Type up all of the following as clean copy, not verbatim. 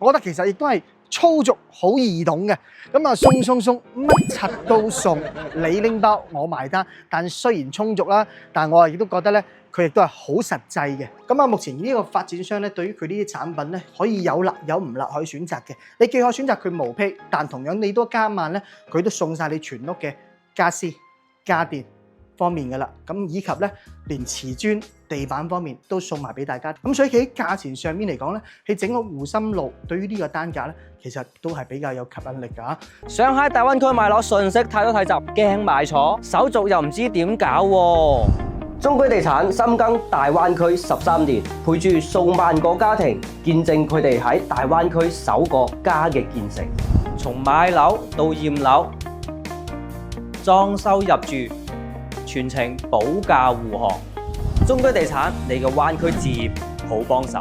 我覺得其實亦都係粗俗好易懂嘅。咁啊，送乜柒都送，你拎包我埋單。但雖然充足啦，但我亦都覺得咧，佢亦都係好實際嘅。咁啊，目前呢個發展商咧，對於佢呢啲產品咧，可以有辣有唔辣可以選擇嘅。你既可以選擇佢無批，但同樣你都加萬咧，佢都送晒你全屋嘅家私家電方面嘅啦。咁以及咧，連瓷磚地板方面都送埋俾大家。咁所以佢喺價錢上面嚟講咧，喺整個湖心路對於呢個單價咧，其實都係比較有吸引力㗎。想喺大灣區買樓，信息太多太雜，驚買錯，手續又唔知點搞喎。中居地產深耕大灣區13年，陪住數萬個家庭，見證佢哋喺大灣區首個家嘅建成。從買樓到驗樓，裝修入住，全程保駕護航。中居地產，你嘅灣區置業好幫手。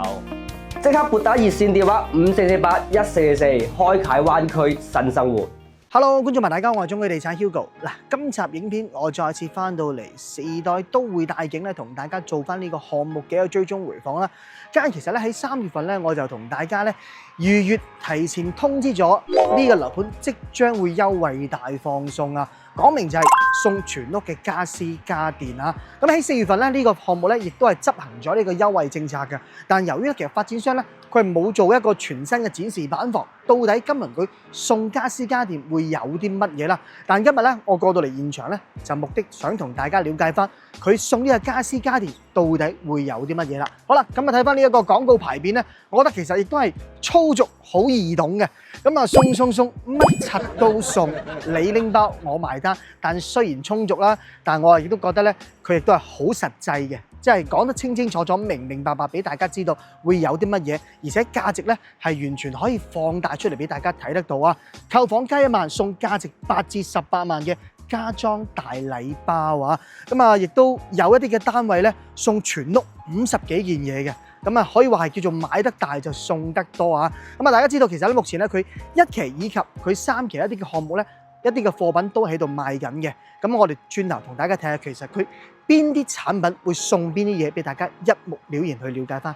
即刻撥打熱線電話54481444，開啟灣區新生活。Hello， 觀眾朋友大家好，我係中居地產 Hugo。嗱，今集影片我再次翻到嚟時代都會大景咧，同大家做翻呢個項目嘅一個追蹤回訪啦。其實咧喺3月份咧，我就同大家咧預月提前通知咗呢個樓盤即將會優惠大放送啊！講明就係送全屋嘅家私家電啊！咁喺4月份咧，呢個項目咧亦都係執行咗呢個優惠政策嘅。但由於其實發展商咧，佢係冇做一個全新嘅展示板房，到底今輪佢送家私家電會有啲乜嘢啦？但今日咧，我過到嚟現場咧，就目的想同大家了解翻佢送呢個家私家電到底會有啲乜嘢啦。好啦，咁啊睇翻呢一個廣告牌面咧，我覺得其實亦都係粗俗好易懂嘅。咁啊，送乜柒都送，你拎包我埋單。但雖然充足啦，但我亦都覺得咧，佢亦都係好實際嘅，即係講得清清楚楚、明白俾大家知道會有啲乜嘢，而且價值咧係完全可以放大出嚟俾大家睇得到啊！購房加1萬送價值8至18萬嘅家裝大禮包啊！咁啊，亦都有一啲嘅單位咧送全屋50幾件嘢嘅。咁啊，可以話係叫做買得大就送得多啊！咁啊，大家知道其實咧，目前咧佢1期以及佢3期一啲嘅項目咧，一啲嘅貨品都喺度賣緊嘅。咁我哋轉頭同大家睇下，其實佢邊啲產品會送邊啲嘢俾大家一目了然去了解翻。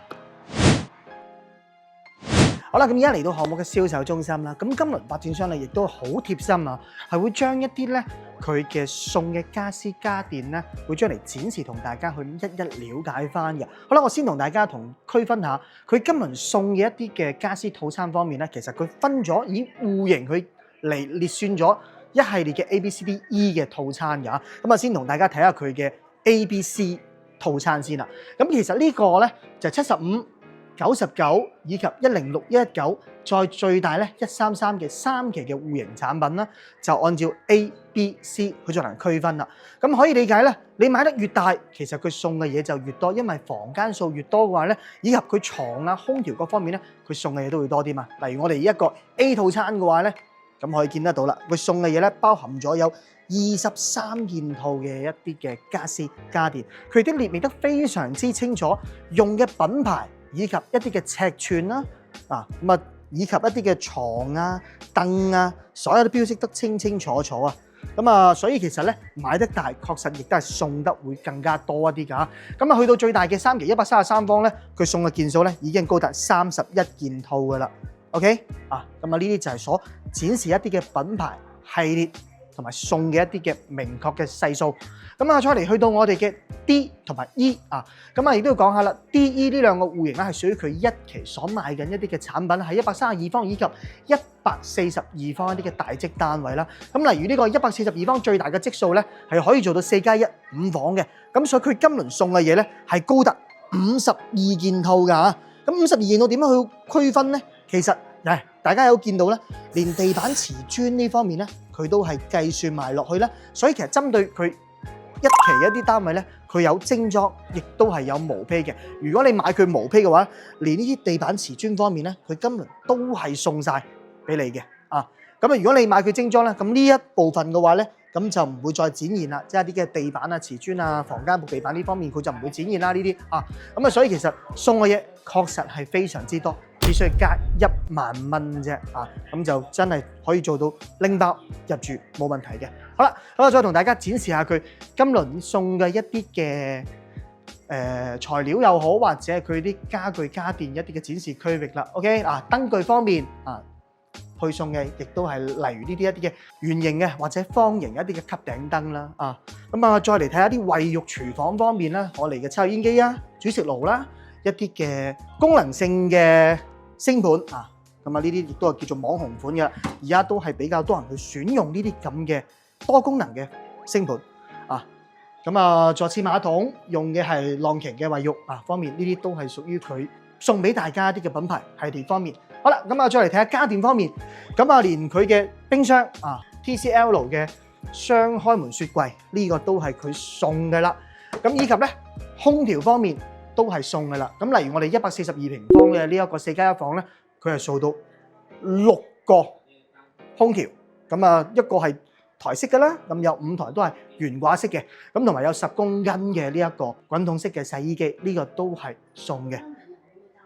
好啦，咁而家嚟到項目嘅銷售中心啦。咁今輪發展商咧亦都好貼心啊，係會將一啲咧佢嘅送嘅家私家電咧，會將嚟展示同大家去一了解翻嘅。好啦，我先同大家區分下佢今輪送嘅一啲嘅家私套餐方面咧，其實佢分咗以戶型去嚟列算咗一系列嘅 A、B、C、D、E 嘅套餐㗎。咁啊，先同大家睇下佢嘅 A、B、C 套餐先啦。咁其實呢個咧就75、99以及106、119，再最大咧133嘅3期嘅戶型產品啦，就按照 A、B、C 去進行區分啦。咁可以理解咧，你買得越大，其實佢送嘅嘢就越多，因為房間數越多嘅話咧，以及佢床啊、空調各方面咧，佢送嘅嘢都會多啲嘛。例如我哋一個 A 套餐嘅話咧，咁可以見得到啦，佢送嘅嘢咧包含咗有23件套嘅一啲嘅家私家電，佢都列明得非常之清楚，用嘅品牌以及一啲嘅尺寸啦，以及一啲嘅床啊、凳啊，所有都標識得清清楚楚啊。咁啊，所以其實咧買得大，確實亦都係送得會更加多一啲㗎。咁啊，去到最大嘅3期133方咧，佢送嘅件數咧已經高達31件套㗎啦。OK 啊，咁啊呢啲就係所展示一啲嘅品牌系列同埋送嘅一啲嘅明確嘅細數。咁啊，再嚟去到我哋嘅 D 同埋 E 啊，咁啊亦都要講下啦。D、E 呢兩個戶型咧係屬於佢一期所賣緊一啲嘅產品，係132方以及142方一啲嘅大積單位啦。咁例如呢個142方最大嘅積數咧係可以做到4+1 5房嘅，咁所以佢今輪送嘅嘢咧係高達52件套㗎。咁52件套點樣去區分咧？其實大家有見到咧，連地板瓷磚呢方面咧，佢都係計算埋落去啦。所以其實針對佢一期一啲單位咧，佢有精裝，亦都係有毛坯嘅。如果你買佢毛坯嘅話，連呢啲地板瓷磚方面咧，佢今輪都係送晒俾你嘅啊。咁啊，如果你買佢精裝咧，咁呢一部分嘅話咧，咁就唔會再展現啦，即係啲嘅地板啊、瓷磚啊、房間木地板呢方面，佢就唔會展現啦呢啲啊。咁啊，所以其實送嘅嘢確實係非常之多。只需要加1萬蚊啫啊，咁就真係可以做到拎包入住冇問題嘅。好啦，咁我再同大家展示下佢今輪送嘅一啲嘅材料又好，或者係佢啲家具家電一啲嘅展示區域啦。OK 燈具方面配送嘅亦都係例如呢啲一啲嘅圓形嘅或者方形一啲嘅吸頂燈啦。咁再嚟睇下啲衛浴廚房方面啦，我哋嘅抽油煙機煮食爐啦，一啲嘅功能性嘅星盤咁呢啲亦都係叫做網紅款嘅，而家都係比較多人去選用呢啲咁嘅多功能嘅星盤座廁馬桶用嘅係浪瓊嘅衛浴方面，呢啲都係屬於佢送俾大家一啲嘅品牌系列方面。好啦，再嚟睇下家電方面，連佢嘅冰箱TCL 嘅雙開門雪櫃呢個都係佢送嘅啦。以及咧空調方面都係送嘅啦。例如我哋142平方嘅呢一個4+1房咧，佢係掃到6個空調，一個係台式嘅啦，有5台都係懸掛式嘅，同埋有10公斤嘅呢一個滾筒式嘅洗衣機，呢個都係送嘅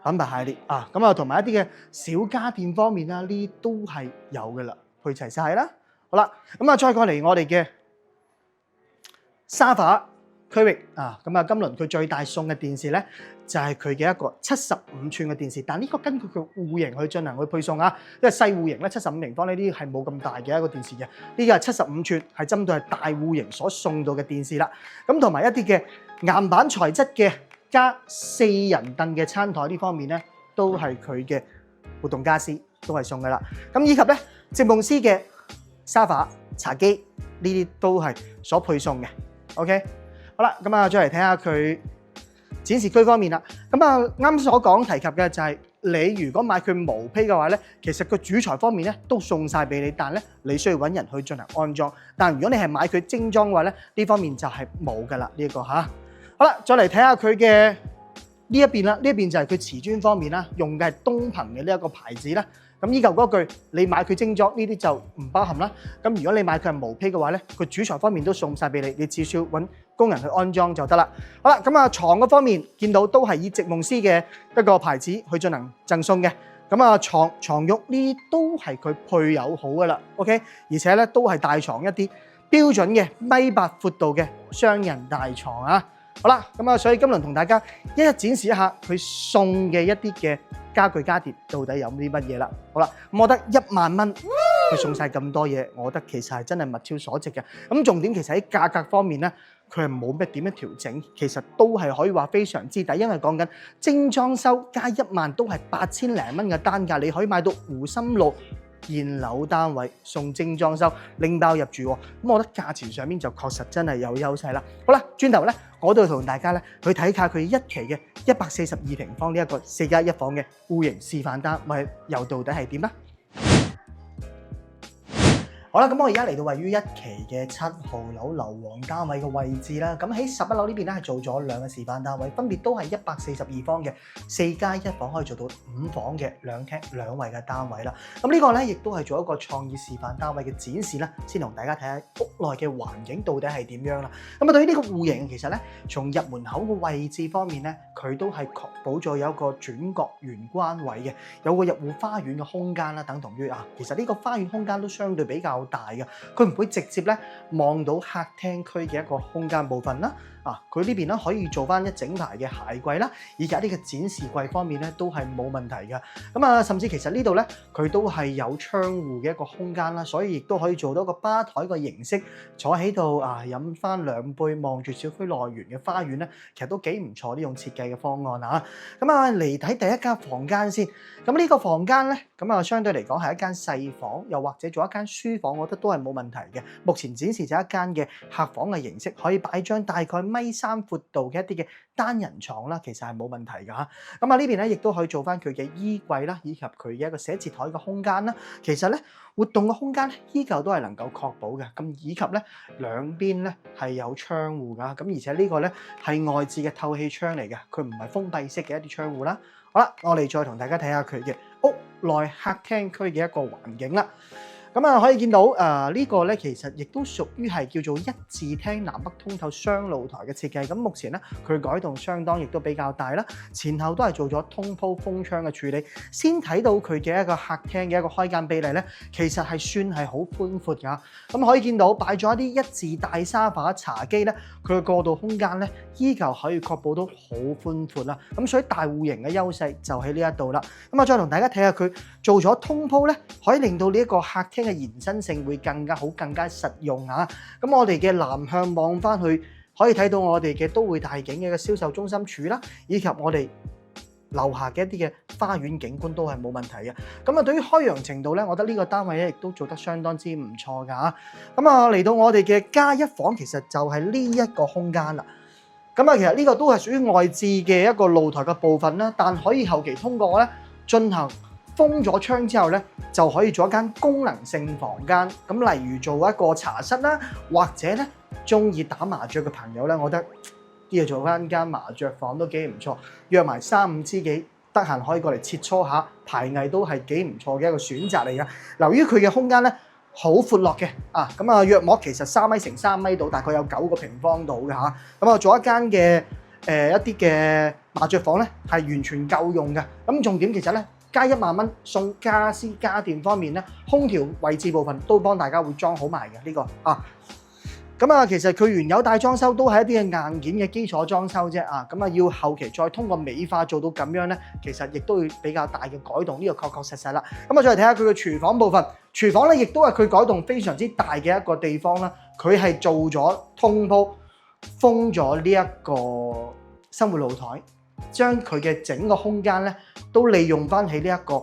品牌系列同埋一啲嘅小家電方面啦，呢啲都係有嘅啦，配齊晒啦。好啦，再過嚟我哋嘅沙發區域今輪佢最大送嘅電視咧，就係佢嘅一個75寸嘅電視，但呢個根據佢戶型去進行去配送因為細戶型咧75平方呢啲係冇咁大嘅一個電視嘅，呢個係75寸，係針對係大戶型所送到嘅電視啦。同埋一啲嘅岩板材質嘅加4人凳嘅餐台呢方面咧，都係佢嘅活動家私，都係送噶啦。以及咧席夢思嘅沙發、茶幾呢啲都係所配送嘅。OK。好啦，再嚟睇下佢展示區方面啦。啱所講提及嘅就係你如果買佢毛坯嘅話咧，其實個主材方面咧都送晒俾你，但係咧你需要揾人去進行安裝。但如果你係買佢精裝嘅話咧，呢方面就係冇噶啦，呢一個好啦，再嚟睇下佢嘅呢一邊啦，呢一邊就係佢瓷磚方面啦，用嘅係東鵬嘅呢一個牌子啦。依舊嗰句，你買佢精裝呢啲就唔包含啦。如果你買佢係毛坯嘅話咧，佢主材方面都送晒俾你，你只需要揾工人去安裝就得啦。好啦，床嗰方面見到都係以席夢思嘅一個牌子去進行贈送嘅。床褥呢啲都係佢配有好噶啦 ，OK， 而且咧都係大床一啲標準嘅1.8米闊度嘅雙人大床好啦，所以今輪同大家一一展示一下佢送嘅一啲嘅家具家電到底有啲乜嘢啦。好啦，我覺得1萬蚊佢送晒咁多嘢，我覺得其實係真係物超所值嘅。重點其實喺價格方面咧，佢係冇咩點樣調整，其實都係可以話非常之抵，因為講緊精裝修加1萬都係8000零蚊嘅單價，你可以買到湖心路現樓單位送精裝修拎包入住，我覺得價錢上面就確實真係有優勢啦。好啦，轉頭咧，我都要同大家咧去睇下佢一期嘅142平方呢一個4+1房嘅戶型示範單位又到底係點啦。好啦，我而家嚟到位於一期嘅7號樓樓王單位嘅位置啦。喺11樓呢邊咧係做咗2個示範單位，分別都係142方嘅4+1房，可以做到5房嘅2廳2衛嘅單位啦。呢個咧亦都係做一個創意示範單位嘅展示啦，先同大家睇下屋內嘅環境到底係點樣啦。對於呢個戶型，其實咧從入門口嘅位置方面咧，佢都係確保咗有一個轉角玄關位嘅，有個入戶花園嘅空間啦，等同於其實呢個花園空間都相對比較大嘅，佢唔會直接咧望到客廳區嘅一個空間部分啦。佢呢邊咧可以做翻一整排嘅鞋櫃啦，以及呢個展示櫃方面咧都係冇問題嘅。甚至其實呢度咧佢都係有窗戶嘅一個空間啦，所以亦都可以做到一個吧台嘅形式，坐喺度飲翻2杯，望住小區內園嘅花園咧，其實都幾唔錯呢種設計嘅方案嚟睇第一間房間先。呢個房間咧相對嚟講係一間細房，又或者做一間書房，我覺得都係冇問題嘅。目前展示就一間嘅客房嘅形式，可以擺張大概1.3米闊度嘅一啲嘅單人床啦，其實係冇問題㗎。呢邊咧亦都可以做翻佢嘅衣櫃啦，以及佢嘅一個寫字台嘅空間啦。其實咧活動嘅空間咧依舊都係能夠確保嘅。以及咧兩邊咧係有窗戶㗎。而且呢個咧係外置嘅透氣窗嚟嘅，佢唔係封閉式嘅一啲窗戶啦。好啦，我哋再同大家睇下佢嘅屋內客廳區嘅一個環境啦。咁啊，可以見到呢個咧，其實亦都屬於係叫做一字廳南北通透雙露台嘅設計。咁目前咧，佢改動相當，亦都比較大啦。前後都係做咗通鋪封窗嘅處理。先睇到佢嘅一個客廳嘅一個開間比例咧，其實係算係好寬闊㗎。咁可以見到擺咗一啲一字大沙發茶几咧，佢嘅過渡空間咧，依舊可以確保到好寬闊啦。咁所以大戶型嘅優勢就喺呢一度啦。咁啊，再同大家睇下佢做咗通鋪咧，可以令到呢一個客廳嘅延伸性會更加好、更加實用啊！咁我哋嘅南向望翻去，可以睇到我哋嘅都會大景嘅一個銷售中心處啦，以及我哋樓下嘅一啲嘅花園景觀都係冇問題嘅。咁啊，對於開揚程度咧，我覺得呢個單位咧亦都做得相當之唔錯㗎。咁啊，嚟到我哋嘅加一房，其實就係呢一個空間啦。咁啊，其實呢個都係屬於外置嘅一個露台嘅部分啦，但可以後期通過咧進行封咗窗之後咧，就可以做一間功能性房間。咁例如做一個茶室啦，或者咧中意打麻雀嘅朋友咧，我覺得呢度做翻間麻雀房都幾唔錯。約埋3-5知己，得閒可以過嚟切磋下排藝都係幾唔錯嘅一個選擇嚟㗎。由於佢嘅空間咧好闊落嘅咁啊，約莫其實3米乘3米度，大概有9個平方度嘅嚇。咁啊，做一間嘅一啲嘅麻雀房咧係完全夠用嘅。咁重點其實咧，加1萬蚊送家私家電方面咧，空調位置部分都幫大家會裝好埋嘅呢個咁啊，其實佢原有大裝修都係一啲嘅硬件嘅基礎裝修啫咁啊，要後期再通過美化做到咁樣咧，其實亦都會比較大嘅改動，呢個確確實實啦。咁啊，再嚟睇下佢嘅廚房部分，廚房咧亦都係佢改動非常之大嘅一個地方啦。佢係做咗通鋪封咗呢一個生活露台，將佢嘅整個空間咧都利用翻起呢一個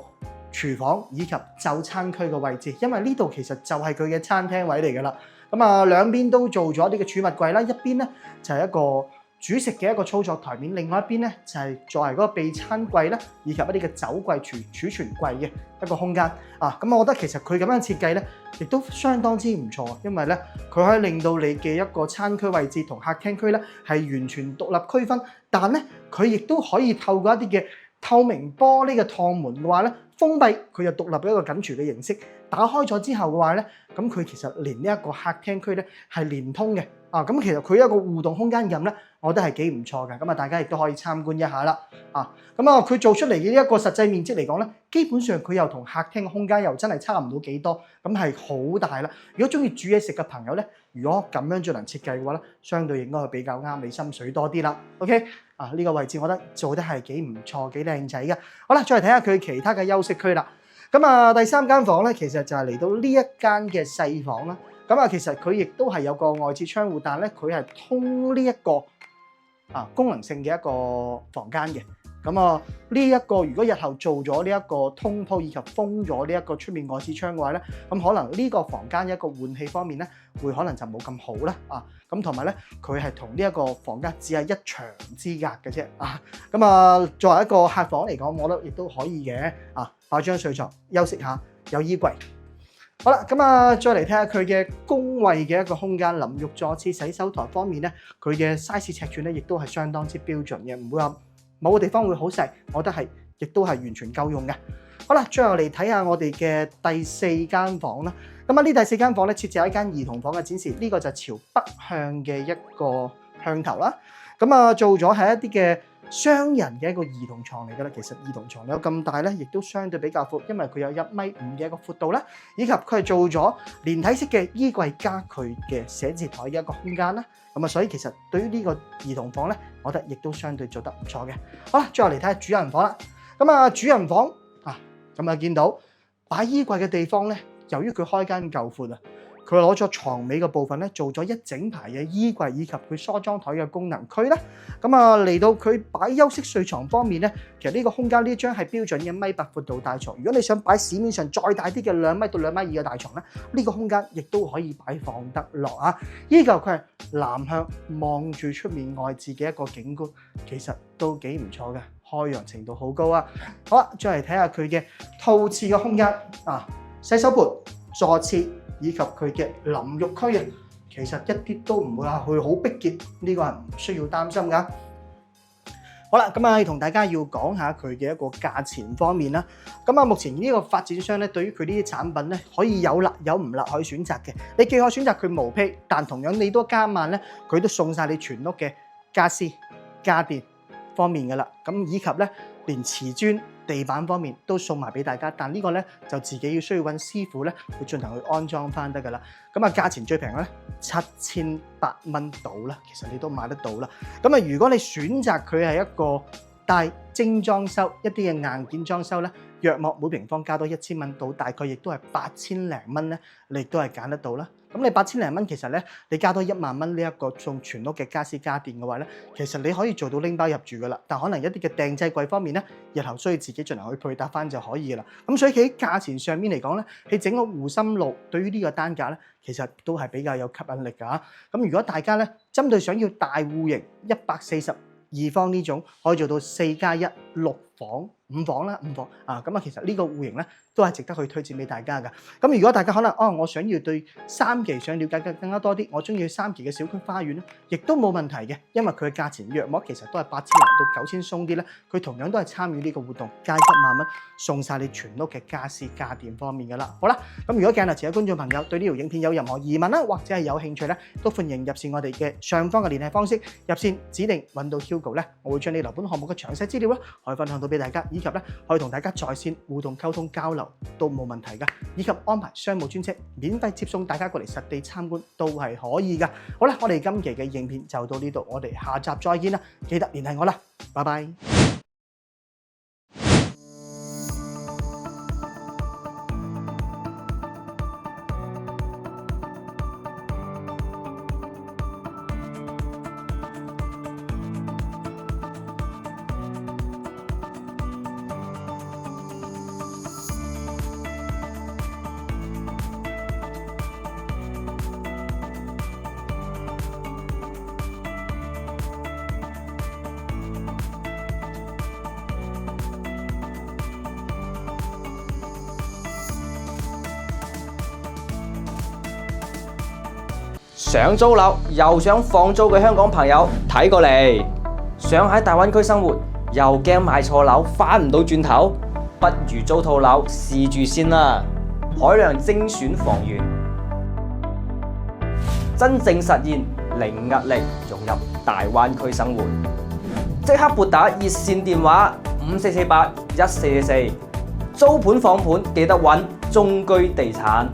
廚房以及就餐區嘅位置，因為呢度其實就係佢嘅餐廳位嚟㗎啦。咁啊，兩邊都做咗啲嘅儲物櫃啦，一邊咧就係一個煮食嘅一個操作台面，另外一邊咧就係作為嗰個備餐櫃啦，以及一啲嘅酒櫃、儲存櫃嘅一個空間咁我覺得其實佢咁樣設計咧，亦都相當之唔錯，因為咧佢可以令到你嘅一個餐區位置同客廳區咧係完全獨立區分，但咧佢亦都可以透過一啲嘅透明玻璃嘅趟門嘅話咧，封閉佢又獨立一個緊隨嘅形式。打開咗之後嘅話咧，咁佢其實連呢一個客廳區咧係連通嘅咁其實佢一個互動空間感咧，我覺得係幾唔錯嘅。咁啊，大家亦都可以參觀一下啦佢做出嚟嘅呢一個實際面積嚟講咧，基本上佢又同客廳嘅空間又真係差唔到幾多，咁係好大啦。如果中意煮嘢食嘅朋友咧，如果咁樣進行設計嘅話咧，相對應該係比較啱你心水多啲啦。OK 呢個位置我覺得做得係幾唔錯、幾靚仔嘅。好啦，再嚟睇下佢其他嘅休息區啦。咁啊，第3間房咧，其實就係嚟到呢一間嘅細房啦。咁啊，其實佢亦都係有個外置窗戶，但咧佢係通呢一個功能性嘅一個房間嘅。咁啊，呢一個如果日後做咗呢一個通鋪以及封咗呢一個出面外置窗嘅話咧，咁可能呢個房間一個換氣方面咧，會可能就冇咁好啦咁同埋咧，佢係同呢一個房間只係一牆之隔嘅啫咁啊，作為一個客房嚟講，我覺得亦都可以嘅擺張睡床休息下，有衣櫃。好啦，咁啊，再嚟睇下佢嘅工位嘅一個空間，淋浴座廁、洗手台方面咧，佢嘅 size 尺寸咧，亦都係相當之標準嘅，唔會話某個地方會好細，我覺得係亦都係完全夠用嘅。好啦，最後嚟睇下我哋嘅第4間房啦。咁啊，呢第4間房咧，設置喺一間兒童房嘅展示，呢個就朝北向嘅一個向頭啦。咁啊，做咗係一啲嘅雙人嘅一個兒童床嚟㗎啦。其實兒童床有咁大咧，亦都相對比較闊，因為佢有1.5米嘅一個闊度啦，以及佢係做咗連體式嘅衣櫃加佢嘅寫字台嘅一個空間啦。咁啊，所以其實對於呢個兒童房咧，我覺得亦都相對做得唔錯嘅。好啦，最後嚟睇下主人房啦。咁啊，主人房咁啊，見到擺衣櫃嘅地方咧，由於佢開間夠闊佢攞咗床尾嘅部分咧，做咗一整排嘅衣櫃以及佢梳妝台嘅功能區啦。咁啊，嚟到佢擺休息睡床方面咧，其實呢個空間呢張係標準嘅1.8米闊度大床。如果你想擺市面上再大啲嘅2米到2.2米嘅大床咧，呢個空間亦都可以擺放得落依舊佢係南向望住出面外置嘅一個景觀，其實都幾唔錯嘅，開揚程度好高好啦，再嚟睇下佢嘅套廁嘅空間洗手盆、坐廁以及佢嘅淋浴區其實一啲都唔會話佢好逼傑，呢個係唔需要擔心㗎。好啦，咁同大家要講下佢嘅一個價錢方面啦。咁目前呢個發展商咧，對於佢呢啲產品咧，可以有辣有唔辣可以選擇嘅。你既可以選擇佢無批，但同樣你都加萬咧，佢都送晒你全屋嘅家私家電方面噶啦。咁以及咧，連瓷磚地板方面都送埋俾大家，但呢個咧就自己要需要揾師傅咧去進行去安裝翻得噶啦。咁價錢最平咧7800蚊到啦，其實你都買得到啦。咁如果你選擇佢係一個帶精裝修一啲嘅硬件裝修咧，約莫每平方加多1000蚊到，大概亦都係8000零蚊咧，你亦都係揀得到啦。咁你8000零蚊，其實咧你加多1萬蚊呢一個送全屋嘅家私家電嘅話咧，其實你可以做到拎包入住噶啦。但可能一啲嘅訂製櫃方面咧，日後需要自己進行去配搭翻就可以噶啦。咁所以喺價錢上面嚟講咧，喺整個湖心路對於呢個單價咧，其實都係比較有吸引力㗎。咁如果大家咧針對想要大戶型142方呢種，可以做到4+1 6房5房啦，5房啊，咁其實呢個戶型咧都係值得去推薦俾大家㗎。咁如果大家可能我想要對3期想了解更加多啲，我中意3期嘅小區花園咧，亦都冇問題嘅，因為佢嘅價錢約莫其實都係8000零到9000鬆啲咧，佢同樣都係參與呢個活動，加1萬蚊送晒你全屋嘅家私家電方面㗎啦。好啦，咁如果鏡頭前嘅觀眾朋友對呢條影片有任何疑問啦，或者係有興趣咧，都歡迎入線我哋嘅上方嘅聯繫方式，入線指定揾到 Hugo 咧，我會將你樓盤項目嘅詳細資料咧，可以分享到俾大家，以及咧可以同大家在線互動溝通交流都冇問題㗎，以及安排商務專車免費接送大家過嚟實地參觀都係可以㗎。好啦，我哋今期嘅影片就到呢度，我哋下集再見啦，記得聯繫我啦，拜拜。想租樓又想放租嘅香港朋友睇過嚟，想喺大灣區生活又驚買錯樓翻唔到轉頭，不如租套樓試住先啦。海量精選房源，真正實現零壓力融入大灣區生活，即刻撥打熱線電話54481444，租盤放盤記得揾中居地產。